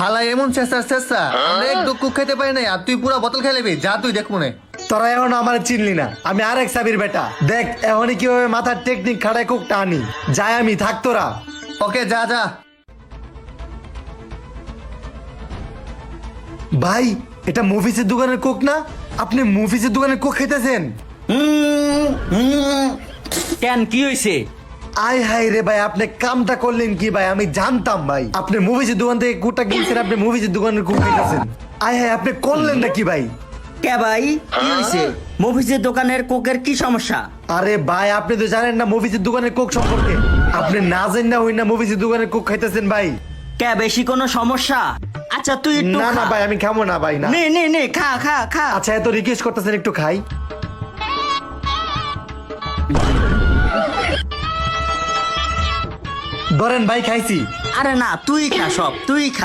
হালা এমন চেষ্টা চেষ্টা আমরা এক দুঃখ খেতে পারি না আর তুই পুরো বোতল খেয়ে নিবি যা তুই দেখ মনে তোরা এখন আমার চিনলি না, আমি আরেক সাবির বেটা। দেখ এখনই কিভাবে মাথার টেকনিক খাড়ায় কোকটা আনি। যাই আমি, থাক তোরা। ওকে যা যা। ভাই এটা মুভিসের দোকানের কোক না? আপনি মুভিসের দোকানের কোক খেতেছেন? কেন কি হয়েছে? আয় হাই রে ভাই, আপনি কামটা করলেন কি ভাই? আমি জানতাম ভাই আপনি মুভিসের দোকান থেকে কোকটা কিনছেন, আপনি মুভিসের দোকানের কোক খেতেছেন। আয় হাই, আপনি করলেন না কি ভাই? কে ভাই কি হয়েছে? মফিজের দোকানের কোকের কি সমস্যা? আরে ভাই আপনি তো জানেন না মুভিসের দোকানের কোক সম্পর্কে। আপনি না জানেন না হই না মুভিসের দোকানের কোক খাইতেছেন ভাই। কে বেশি কোনো সমস্যা? আচ্ছা তুই একটু না না খা। ভাই আমি খাবো না ভাই, না। নে নে নে খা খা খা। আচ্ছা এত রিকোয়েস্ট করতেছেন, একটু খাই। ধরেন ভাই, খাইছি। আরে না তুই খা, সব তুই খা।